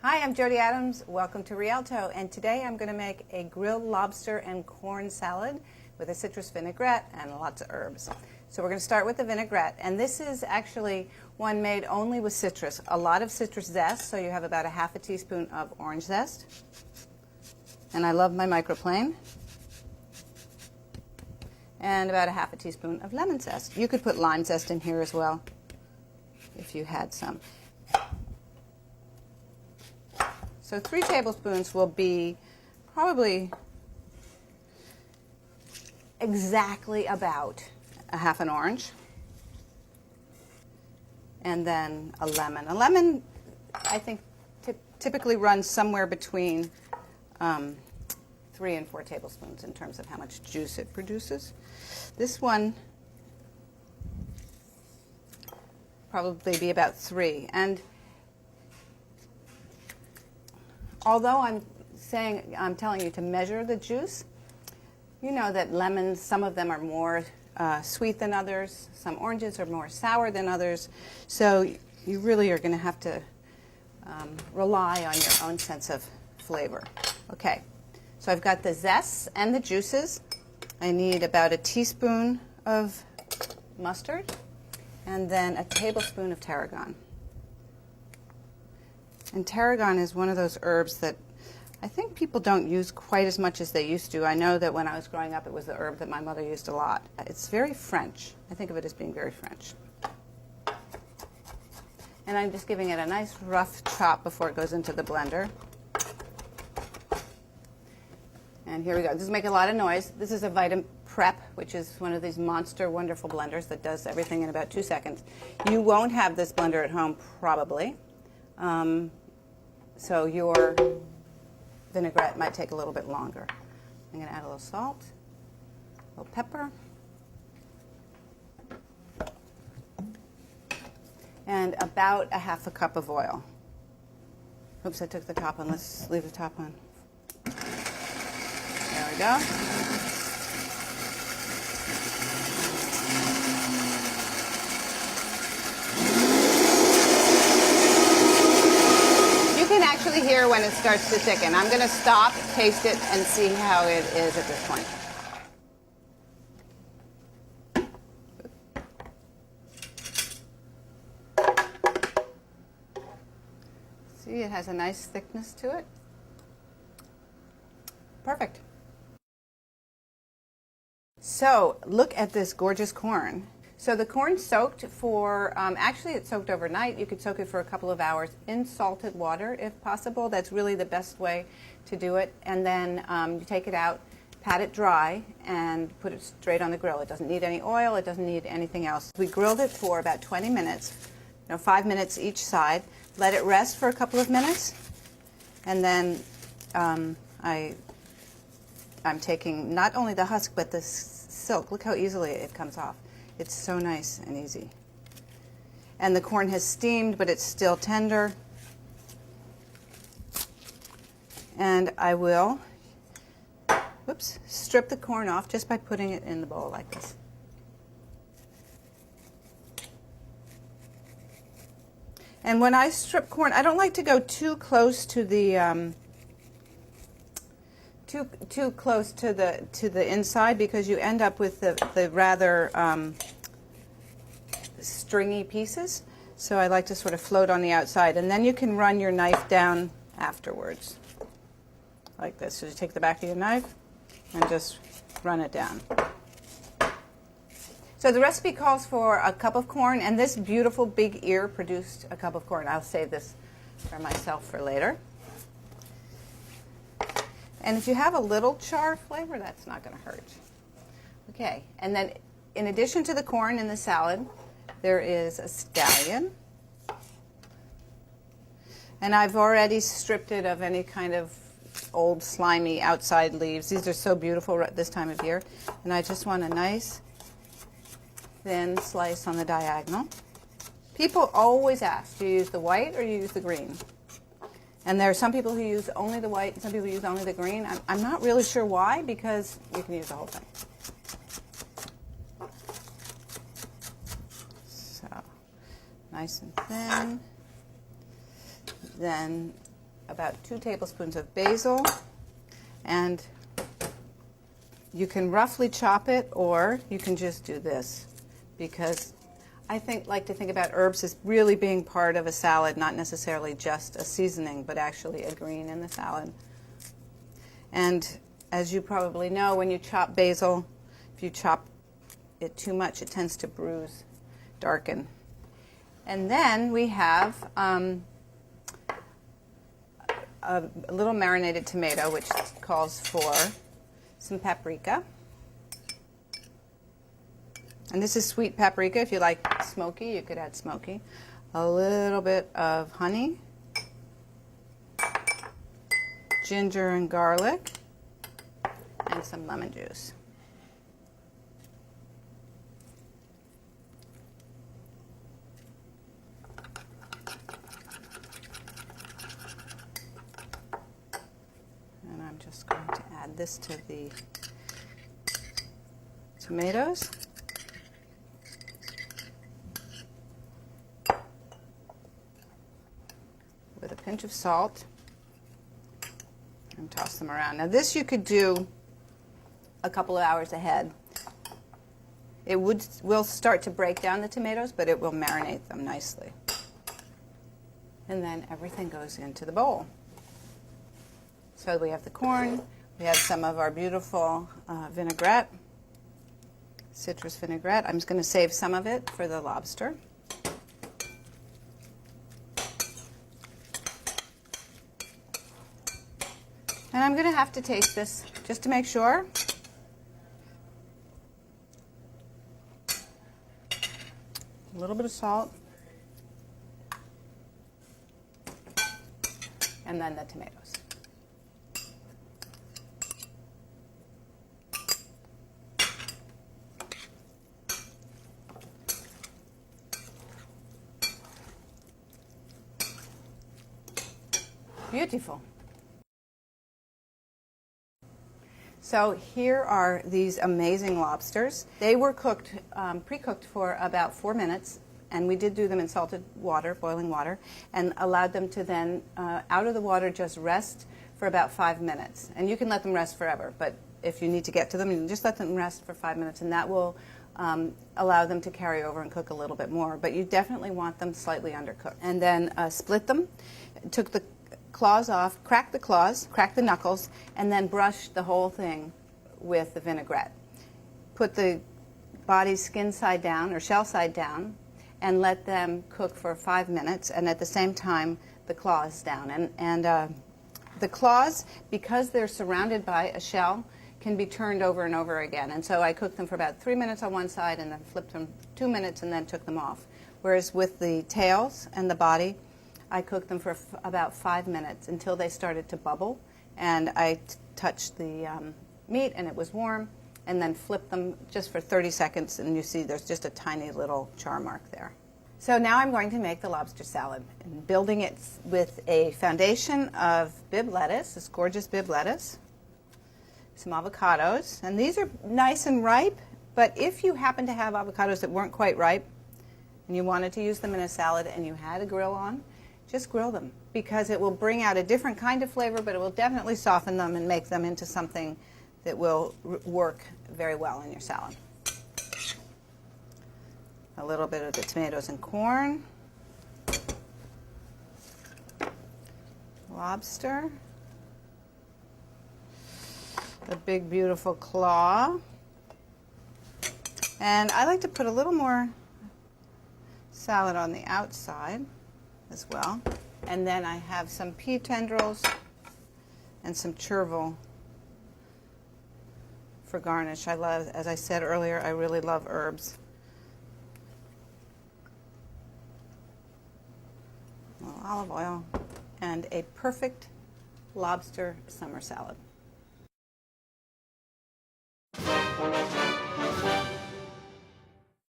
Hi, I'm Jody Adams. Welcome to Rialto, and today I'm going to make a grilled lobster and corn salad with a citrus vinaigrette and lots of herbs. So we're going to start with the vinaigrette, and this is actually one made only with citrus. A lot of citrus zest, so you have about a half a teaspoon of orange zest. And I love my microplane. And about a half a teaspoon of lemon zest. You could put lime zest in here as well if you had some. So 3 tablespoons will be probably exactly about a half an orange. And then a lemon. A lemon, I think, typically runs somewhere between 3 and 4 tablespoons in terms of how much juice it produces. This one probably be about 3. And although I'm telling you to measure the juice, you know that lemons, some of them are more sweet than others. Some oranges are more sour than others. So you really are going to have to rely on your own sense of flavor. Okay, so I've got the zests and the juices. I need about a teaspoon of mustard and then a tablespoon of tarragon. And tarragon is one of those herbs that I think people don't use quite as much as they used to. I know that when I was growing up, it was the herb that my mother used a lot. It's very French. I think of it as being very French. And I'm just giving it a nice rough chop before it goes into the blender. And here we go. This will make a lot of noise. This is a Vita Prep, which is one of these monster wonderful blenders that does everything in about 2 seconds. You won't have this blender at home, probably. So your vinaigrette might take a little bit longer. I'm going to add a little salt, a little pepper, and about a half a cup of oil. Oops, I took the top on. Let's leave the top on. There we go. You can actually hear when it starts to thicken. I'm going to stop, taste it, and see how it is at this point. See, it has a nice thickness to it. Perfect. So look at this gorgeous corn. So the corn soaked for, actually it's soaked overnight. You could soak it for a couple of hours in salted water if possible. That's really the best way to do it. And then you take it out, pat it dry, and put it straight on the grill. It doesn't need any oil. It doesn't need anything else. We grilled it for about 20 minutes, 5 minutes each side. Let it rest for a couple of minutes. And then I'm taking not only the husk, but the silk. Look how easily it comes off. It's so nice and easy. And the corn has steamed, but it's still tender. And I will, strip the corn off just by putting it in the bowl like this. And when I strip corn, I don't like to go too close to the too close to the inside, because you end up with the rather stringy pieces. So I like to sort of float on the outside, and then you can run your knife down afterwards like this. So you take the back of your knife and just run it down. So the recipe calls for a cup of corn, and this beautiful big ear produced a cup of corn. I'll save this for myself for later. And if you have a little char flavor, that's not going to hurt. Okay, and then in addition to the corn in the salad, there is a scallion. And I've already stripped it of any kind of old slimy outside leaves. These are so beautiful this time of year. And I just want a nice thin slice on the diagonal. People always ask, do you use the white or do you use the green? And there are some people who use only the white and some people use only the green. I'm not really sure why, because you can use the whole thing. So nice and thin. Then about 2 tablespoons of basil, and you can roughly chop it, or you can just do this, because I like to think about herbs as really being part of a salad, not necessarily just a seasoning, but actually a green in the salad. And as you probably know, when you chop basil, if you chop it too much, it tends to bruise, darken. And then we have a little marinated tomato, which calls for some paprika. And this is sweet paprika. If you like smoky, you could add smoky. A little bit of honey, ginger and garlic, and some lemon juice. And I'm just going to add this to the tomatoes. With a pinch of salt, and toss them around. Now this you could do a couple of hours ahead. It will start to break down the tomatoes, but it will marinate them nicely. And then everything goes into the bowl. So we have the corn, we have some of our beautiful vinaigrette, citrus vinaigrette. I'm just going to save some of it for the lobster. And I'm going to have to taste this just to make sure. A little bit of salt. And then the tomatoes. Beautiful. So here are these amazing lobsters. They were cooked, pre-cooked for about 4 minutes, and we did do them in salted water, boiling water, and allowed them to then, out of the water, just rest for about 5 minutes. And you can let them rest forever, but if you need to get to them, you can just let them rest for 5 minutes, and that will allow them to carry over and cook a little bit more. But you definitely want them slightly undercooked. And then split them, took the claws off, crack the claws, crack the knuckles, and then brush the whole thing with the vinaigrette. Put the body skin side down or shell side down and let them cook for 5 minutes, and at the same time the claws down. And the claws, because they're surrounded by a shell, can be turned over and over again. And so I cooked them for about 3 minutes on one side and then flipped them 2 minutes and then took them off. Whereas with the tails and the body, I cooked them for about 5 minutes until they started to bubble, and I touched the meat and it was warm, and then flipped them just for 30 seconds, and you see there's just a tiny little char mark there. So now I'm going to make the lobster salad, and building it with a foundation of bibb lettuce, this gorgeous bibb lettuce, some avocados, and these are nice and ripe, but if you happen to have avocados that weren't quite ripe and you wanted to use them in a salad and you had a grill on, just grill them, because it will bring out a different kind of flavor, but it will definitely soften them and make them into something that will work very well in your salad. A little bit of the tomatoes and corn, lobster, a big beautiful claw, and I like to put a little more salad on the outside as well. And then I have some pea tendrils and some chervil for garnish. I love, as I said earlier, I really love herbs. A little olive oil and a perfect lobster summer salad.